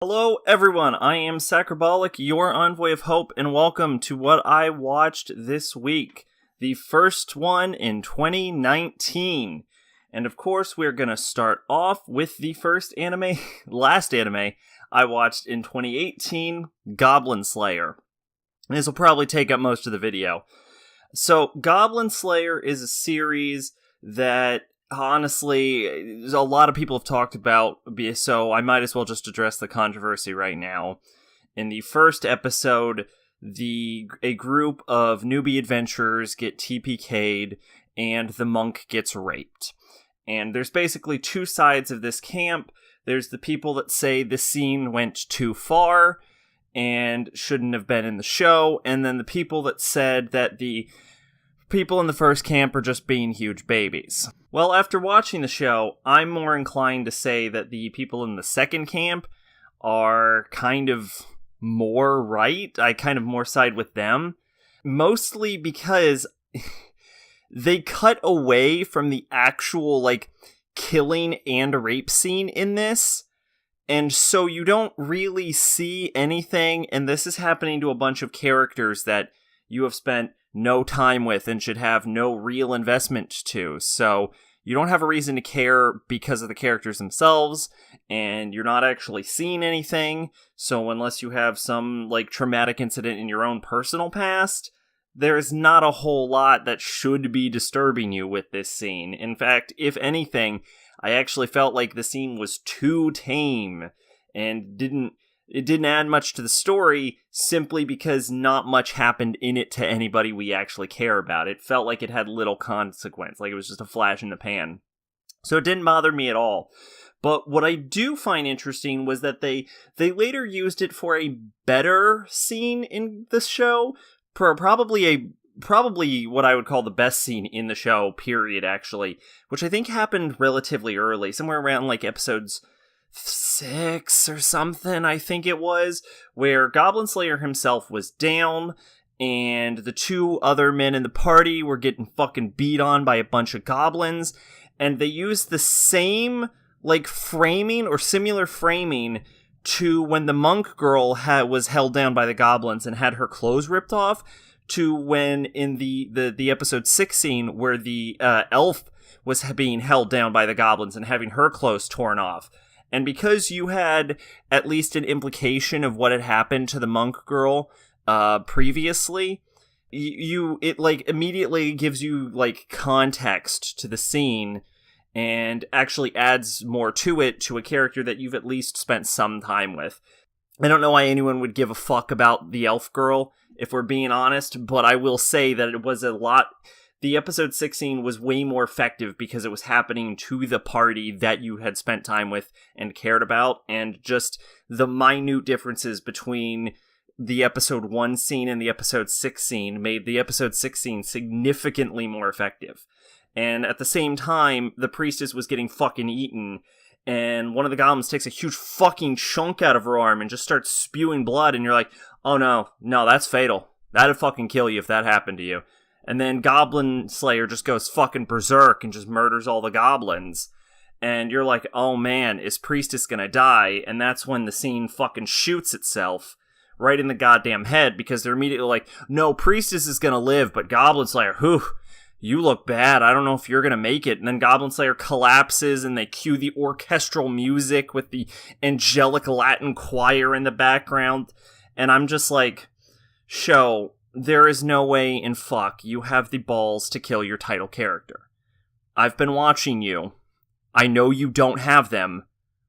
Hello everyone, I am Sacrobolic, your envoy of hope, and welcome to what I watched this week. The first one in 2019. And of course, we're gonna start off with the last anime I watched in 2018, Goblin Slayer. And this will probably take up most of the video. So, Goblin Slayer is a series that honestly, a lot of people have talked about, so I might as well just address the controversy right now. In the first episode, a group of newbie adventurers get TPK'd, and the monk gets raped. And there's basically two sides of this camp. There's the people that say the scene went too far, and shouldn't have been in the show, and then the people that said that the people in the first camp are just being huge babies. Well, after watching the show, I'm more inclined to say that the people in the second camp are kind of more right. I kind of more side with them. Mostly because they cut away from the actual, killing and rape scene in this. And so you don't really see anything, and this is happening to a bunch of characters that you have spent no time with and should have no real investment to. So you don't have a reason to care because of the characters themselves, and you're not actually seeing anything. So unless you have some traumatic incident in your own personal past, there's not a whole lot that should be disturbing you with this scene. In fact, if anything, I actually felt like the scene was too tame and didn't add much to the story simply because not much happened in it to anybody we actually care about. It felt like it had little consequence, like it was just a flash in the pan. So it didn't bother me at all. But what I do find interesting was that they later used it for a better scene in the show, probably what I would call the best scene in the show, period, actually, which I think happened relatively early, somewhere around episodes 6 or something, I think it was, where Goblin Slayer himself was down, and the two other men in the party were getting fucking beat on by a bunch of goblins, and they used the same, framing or similar framing to when the monk girl was held down by the goblins and had her clothes ripped off, to when in the episode 6 scene where the elf was being held down by the goblins and having her clothes torn off. And because you had at least an implication of what had happened to the monk girl previously, it immediately gives you context to the scene and actually adds more to it, to a character that you've at least spent some time with. I don't know why anyone would give a fuck about the elf girl, if we're being honest, but I will say that it was a lot. The episode 16 was way more effective because it was happening to the party that you had spent time with and cared about, and just the minute differences between the episode 1 scene and the episode 6 scene made the episode 6 scene significantly more effective. And at the same time, the priestess was getting fucking eaten, and one of the goblins takes a huge fucking chunk out of her arm and just starts spewing blood, and you're like, oh no, that's fatal. That'd fucking kill you if that happened to you. And then Goblin Slayer just goes fucking berserk and just murders all the goblins. And you're like, oh man, is Priestess gonna die? And that's when the scene fucking shoots itself right in the goddamn head, because they're immediately like, no, Priestess is gonna live, but Goblin Slayer, whew, you look bad. I don't know if you're gonna make it. And then Goblin Slayer collapses, and they cue the orchestral music with the angelic Latin choir in the background. And I'm just like, show, there is no way in fuck you have the balls to kill your title character. I've been watching you. I know you don't have them.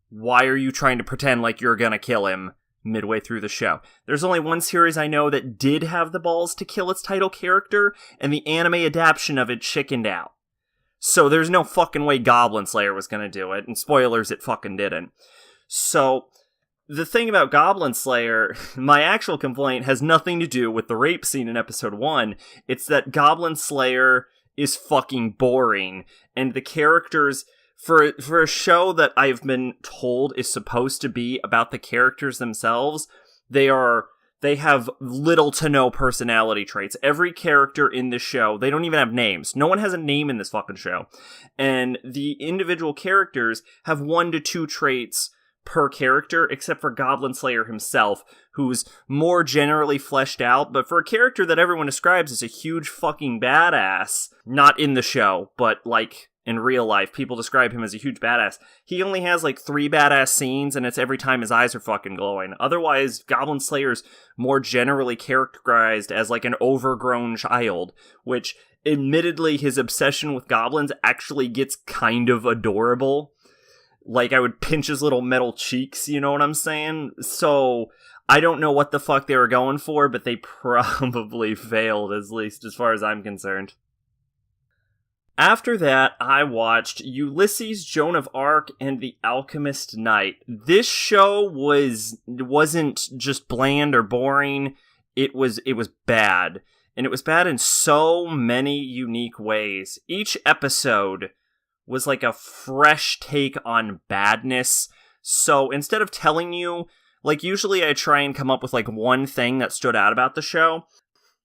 Why are you trying to pretend like you're gonna kill him midway through the show? There's only one series I know that did have the balls to kill its title character, and the anime adaptation of it chickened out. So there's no fucking way Goblin Slayer was gonna do it, and spoilers, it fucking didn't. So the thing about Goblin Slayer, my actual complaint has nothing to do with the rape scene in episode 1. It's that Goblin Slayer is fucking boring, and the characters, for a show that I've been told is supposed to be about the characters themselves, they have little to no personality traits. Every character in this show, they don't even have names. No one has a name in this fucking show. And the individual characters have 1 to 2 traits per character, except for Goblin Slayer himself, who's more generally fleshed out, but for a character that everyone describes as a huge fucking badass, not in the show, but, like, in real life, people describe him as a huge badass. He only has, like, 3 badass scenes, and it's every time his eyes are fucking glowing. Otherwise, Goblin Slayer's more generally characterized as, like, an overgrown child, which, admittedly, his obsession with goblins actually gets kind of adorable. Like, I would pinch his little metal cheeks, you know what I'm saying? So, I don't know what the fuck they were going for, but they probably failed, at least as far as I'm concerned. After that, I watched Ulysses, Joan of Arc, and The Alchemist Knight. This show wasn't just bland or boring, it was bad. And it was bad in so many unique ways. Each episode was like a fresh take on badness. So instead of telling you, like, usually I try and come up with like one thing that stood out about the show.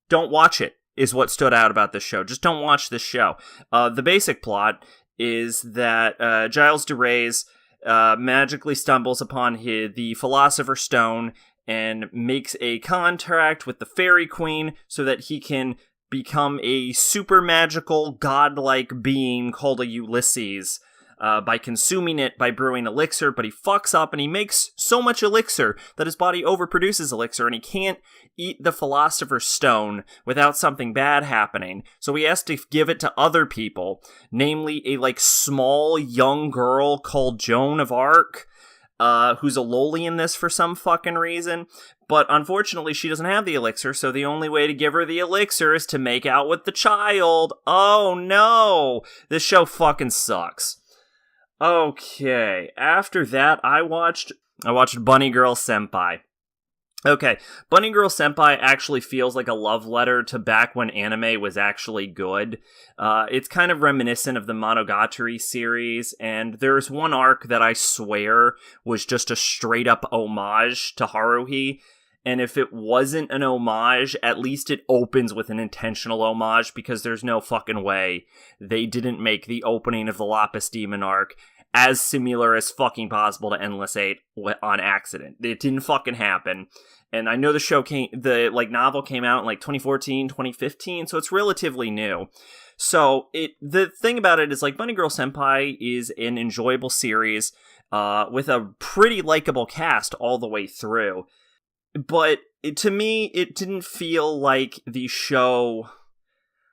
Don't watch it, is what stood out about this show. Just don't watch this show. The basic plot is that Giles de Reyes magically stumbles upon the Philosopher's Stone and makes a contract with the Fairy Queen so that he can become a super magical, godlike being called a Ulysses by consuming it by brewing elixir, but he fucks up and he makes so much elixir that his body overproduces elixir and he can't eat the Philosopher's Stone without something bad happening. So he has to give it to other people, namely a like small young girl called Joan of Arc, who's a loli in this for some fucking reason. But unfortunately, she doesn't have the elixir, so the only way to give her the elixir is to make out with the child. Oh no! This show fucking sucks. Okay, after that, I watched Bunny Girl Senpai. Okay, Bunny Girl Senpai actually feels like a love letter to back when anime was actually good. It's kind of reminiscent of the Monogatari series, and there's one arc that I swear was just a straight-up homage to Haruhi. And if it wasn't an homage, at least it opens with an intentional homage, because there's no fucking way they didn't make the opening of the Lapis Demon arc as similar as fucking possible to Endless 8 on accident. It didn't fucking happen. And I know the novel came out in like 2014, 2015, so it's relatively new. So the thing about it is, like, Bunny Girl Senpai is an enjoyable series with a pretty likable cast all the way through. But to me, it didn't feel like the show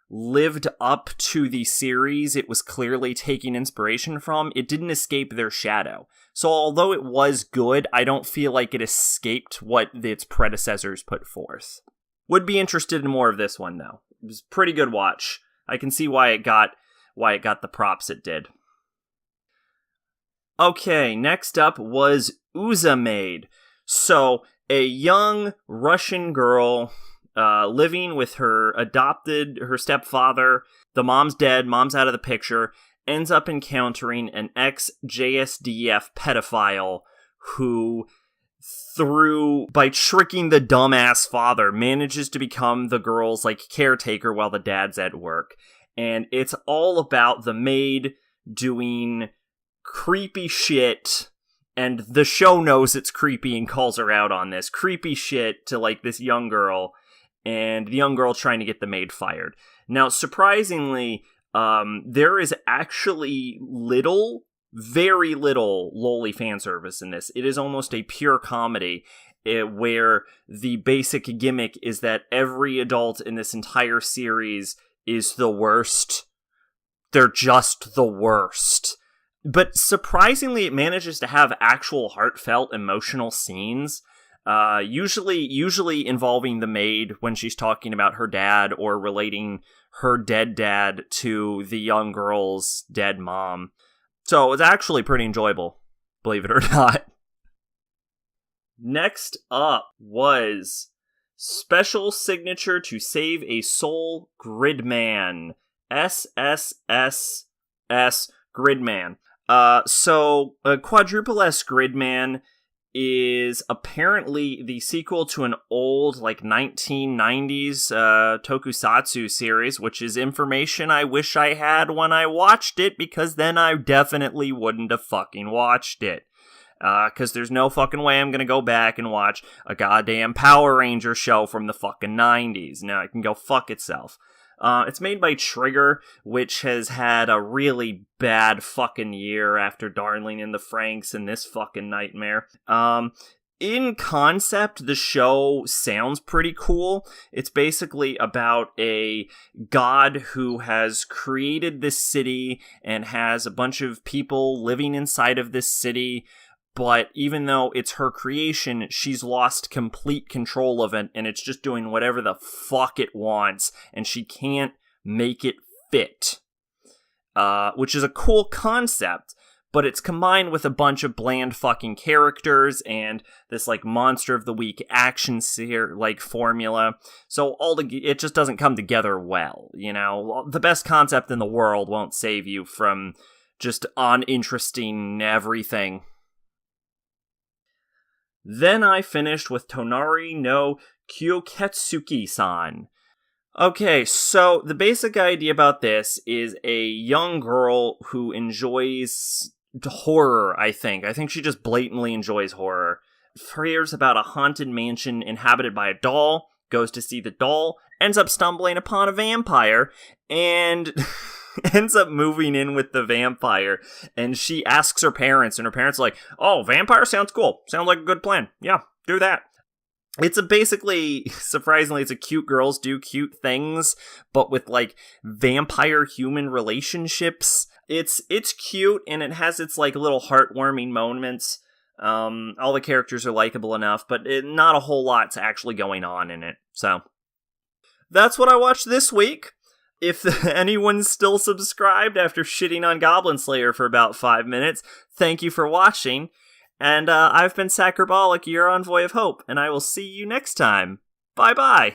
lived up to the series it was clearly taking inspiration from. It didn't escape their shadow. So although it was good, I don't feel like it escaped what its predecessors put forth. Would be interested in more of this one, though. It was a pretty good watch. I can see why it got the props it did. Okay, next up was UzaMaid. So, a young Russian girl living with her stepfather. The mom's dead, mom's out of the picture, ends up encountering an ex-JSDF pedophile who, by tricking the dumbass father, manages to become the girl's, like, caretaker while the dad's at work. And it's all about the maid doing creepy shit, and the show knows it's creepy and calls her out on this creepy shit to, like, this young girl, and the young girl trying to get the maid fired. Now, surprisingly, there is actually very little loli fan service in this. It is almost a pure comedy, where the basic gimmick is that every adult in this entire series is the worst. They're just the worst. But surprisingly, it manages to have actual heartfelt, emotional scenes. Usually involving the maid when she's talking about her dad or relating her dead dad to the young girl's dead mom. So it's actually pretty enjoyable, believe it or not. Next up was Special Signature to Save a Soul Gridman. SSSS.Gridman. So Quadruple S Gridman is apparently the sequel to an old, like, 1990s tokusatsu series, which is information I wish I had when I watched it, because then I definitely wouldn't have fucking watched it. Because there's no fucking way I'm gonna go back and watch a goddamn Power Ranger show from the fucking 90s. No, it can go fuck itself. It's made by Trigger, which has had a really bad fucking year after Darling in the Franxx and this fucking nightmare. In concept, the show sounds pretty cool. It's basically about a god who has created this city and has a bunch of people living inside of this city, but even though it's her creation, she's lost complete control of it, and it's just doing whatever the fuck it wants, and she can't make it fit. Which is a cool concept, but it's combined with a bunch of bland fucking characters and this, like, Monster of the Week action like formula. So it just doesn't come together well, you know? The best concept in the world won't save you from just uninteresting everything. Then I finished with Tonari no Kyuuketsuki-san. Okay, so the basic idea about this is a young girl who enjoys horror, I think. I think she just blatantly enjoys horror. Hears about a haunted mansion inhabited by a doll, goes to see the doll, ends up stumbling upon a vampire, and ends up moving in with the vampire. And she asks her parents, and her parents are like, oh, vampire sounds cool. Sounds like a good plan. Yeah, do that. It's surprisingly, it's a cute girls do cute things, but with, like, vampire-human relationships. It's cute, and it has its, like, little heartwarming moments. All the characters are likable enough, but not a whole lot's actually going on in it. So, that's what I watched this week. If anyone's still subscribed after shitting on Goblin Slayer for about 5 minutes, thank you for watching. And I've been Sacribolic, your envoy of hope, and I will see you next time. Bye-bye!